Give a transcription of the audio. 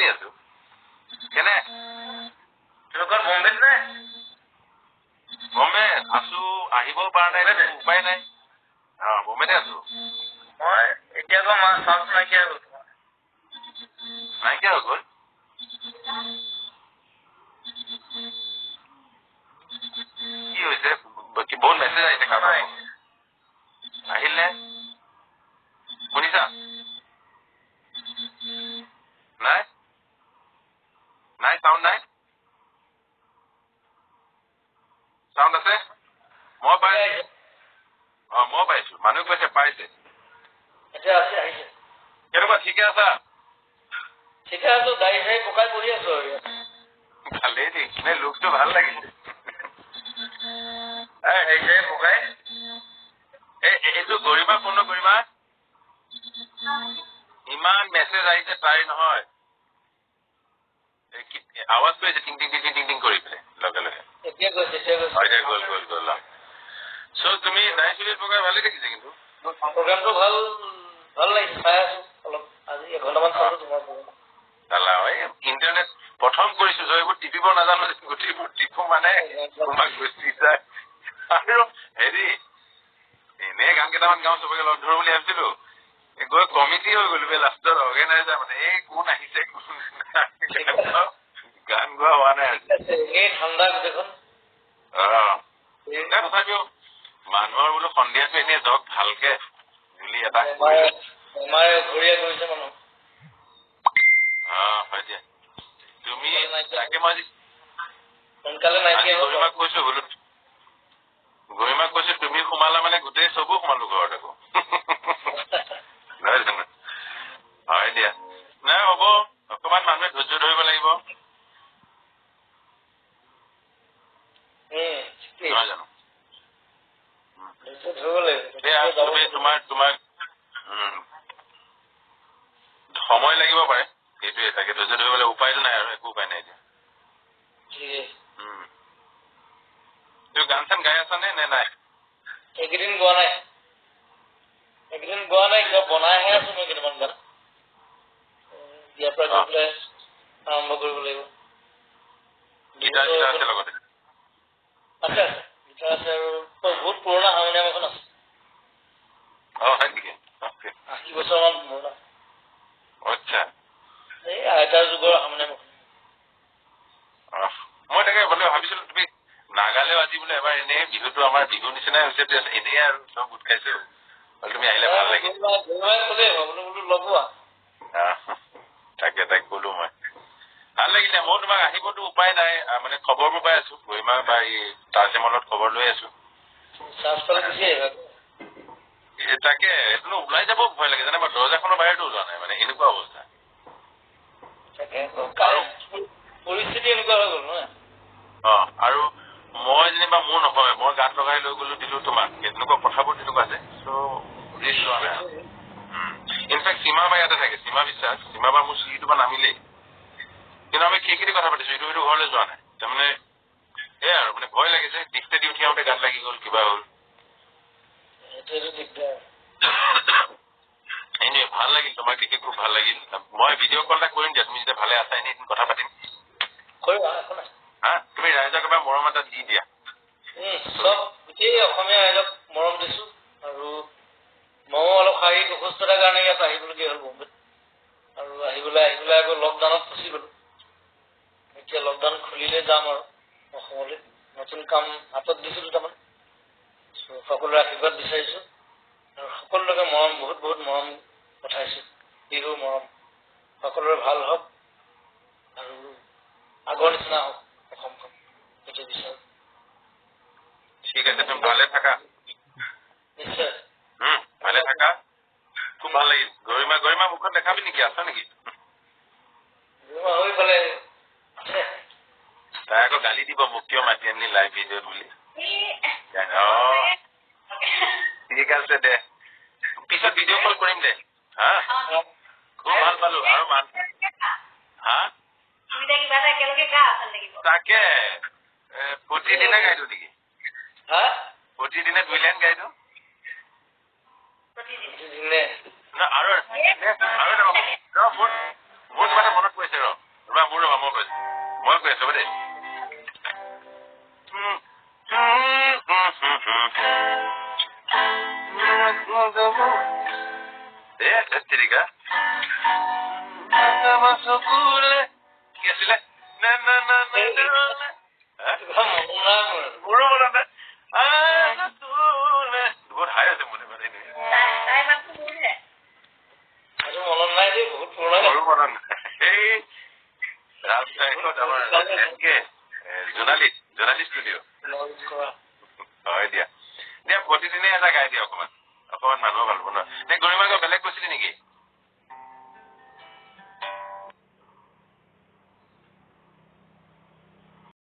শুনি আছো কেনে তোমালোকৰ বম্বেত নে বম্বে আছো আহিব পৰা নাই উপায় নাই বম্বেতে আছো মই এতিয়া আকৌ মাছ চাছ নাইকিয়া হৈ গ'ল কি হৈছে বহুত মেছেজ আহিছে কাৰোবাৰ আহিলে শুনিছা নাই নাই চাউণ্ড নাই চাউণ্ড আছে মই পাই মই পাইছো মানুহ কৈছে পাইছে এতিয়া আছে আহিছে কেনেকুৱা ঠিকে আছা ঠিকে আছো গাড়ী চাড়ী পকাই বহি আছো আৰু ভালেই দেই নে লুকটো ভাল লাগিছে পকাই এইটো গৰিমা ফোন গৰিমা ইমান মেছেজ আহিছে তাই নহয় আৱাজ কৰিছে টিং টিং টিং টিং টিং কৰি পেলাই লগে লগে এতিয়া গ'ল চ' তুমি নাই চুলিত পকাই ভালে দেখিছে কিন্তু প্ৰগ্ৰামটো ভাল লাগিছে চাই আছো অলপ আজি এঘণ্টামান চালো তোমাৰ ইণ্টাৰনেট প্ৰথম কৰিছো এইবোৰ টিপিব নাজানো গোটেইবোৰ টিপো মানে তোমাক গুচি যায় আৰু হেৰি এনে গান কেইটামান গাওঁ চবকে লগ ধৰো বুলি ভাবিছিলো গৈ কমিটি হৈ গলো বে লাষ্টত অৰ্গেনাইজাৰ মানে এই কোন আহিছে কোন গান গোৱা হোৱা নাই এই ঠাণ্ডা গোটেইখন তথাপিও মানুহৰ বোলো সন্ধিয়াটো এনেই যাওক ভালকে বুলি এটা ভৰিয়া কৰিছে মানুহ হয় দিয়া তুমি তাকে মই সোনকালে গৰিমাক কৈছো বোলো গৰিমাক কৈছো তুমি সোমালা মানে গোটেই চবো সোমালো ঘৰত আকৌ নহয় জানো হয় দিয়া নাই হ'ব অকমান মানুহে ধৈৰ্য ধৰিব লাগিব নহয় জানো তোমাক সময় লাগিব পাৰে সেইটোৱে তাকে ধৈৰ্য ধৰিবলৈ উপায়তো নাই আৰু একো উপায় নাই এতিয়া তুমি গান চান গাই আছা নে নাই এইকেইদিন গোৱা নাই কিবা বনাইহে আছো মই কেইটামান গান ইয়াৰ পৰা গৈ পেলাই আৰম্ভ কৰিব লাগিব গীটাৰ আছে লগতে আছে গীটাৰ আছে আৰু বহুত পুৰণা হাৰমনিয়াম এখন আছে হয় নেকি 80 বছৰমান পুৰণা আচ্ছা এই আইতাৰ যুগৰ হাৰমনিয়াম মই তাকে বোলে ভাবিছিলো তুমি নাগালেও আজি বোলে এবাৰ এনেই বিহুটো আমাৰ বিহু নিচিনাই হৈছে এনেই আৰু চব গোট খাইছো তুমি আহিলে ভাল লাগে লগোৱা তাকে তাইক কলো মই ভাল লাগিলে মই তোমাক আহিবতো উপায় নাই মানে খবৰবোৰ পাই আছো গৰিমা বা এই তাজমহলত খবৰ লৈ আছো তাকে এইটো ওলাই যাব ভয় লাগে জানে মই দৰ্জাখনৰ বাহিৰতো ওলোৱা নাই মানে এনেকুৱা অৱস্থা পৰিস্থিতি এনেকুৱা হৈ গ'ল নহয় আৰু মই যেনিবা মোৰ নহয় মই গাত লগাই লৈ গলো দিলো তোমাক এনেকুৱা কথাবোৰ তেনেকুৱা আছে ইনফেক্ট সীমা বা ইয়াতে থাকে সীমা বিশ্বাস সীমা বা মোৰ চিৰিটোৰ পৰা নামিলেই কিন্তু আমি সেইখিনি কথা পাতিছো ইটো সিটো ঘৰলৈ যোৱা নাই তাৰমানে এয়াই আৰু মানে ভয় লাগিছে দিশতে দি উঠি আহোঁতে গাত লাগি গ'ল কিবা হ'ল এনে ভাল লাগিল তোমাক দেখি খুব ভাল লাগিল মই ভিডিঅ' কল এটা কৰিম দিয়া তুমি যেতিয়া ভালে আছা এনেই কথা পাতিম তুমি ৰাইজক এবাৰ মৰম এটা দি দিয়া চব গোটেই অসমীয়া ৰাইজক মৰম দিছো আৰু ময়ো অলপ শাৰীৰিক অসুস্থতাৰ কাৰণে ইয়াত আহিবলগীয়া হ'ল বম্বেত আৰু আহিবলৈ আকৌ লকডাউনত ফচি গলো এতিয়া লকডাউন খুলিলে যাম আৰু অসমলৈ নতুন কাম হাতত দিছো দুটামান সকলোৰে আশীৰ্বাদ বিচাৰিছো আৰু সকলোকে মৰম বহুত বহুত মৰম পঠাইছো বিহু মৰম সকলোৰে ভাল হওক আৰু আগৰ নিচিনা হওক অসমখন সেইটো বিচাৰো ঠিক আছে তুমি ভালে থাকা নিশ্চয় ভালে থাকা খুব ভাল লাগিল গৰিমা মুখত দেখাবি নেকি আছা নেকি হৈ গলে তাই আকৌ গালি দিব মোক কিয় মাতি আনিলি লাইভ ভিডিঅ'ত বুলি ঠিক আছে দে পিছত ভিডিঅ' কল কৰিম দে খুব ভাল পালো আৰু তাকে প্ৰতিদিনে গাই দিওঁ নেকি প্ৰতিদিনে 2 লাইন গাই দিওঁ আৰু মোৰ কিবা এটা মনত পৰিছে মোৰ মই কৈছো মই কৈ আছো দেই Tiriga. কি আছিলে বহুত হাই আছে মনে মনে মনত নাই দেই বহুত পুৰণা এই ৰাজধানীত আমাৰ জোনালী ষ্টুডিঅ' হয় দিয়া দিয়া প্ৰতিদিনে এটা গাই দিয়া অকমান মানুহৰ ভাল পাব ন গৰিমাক বেলেগ কৈছিলি নেকি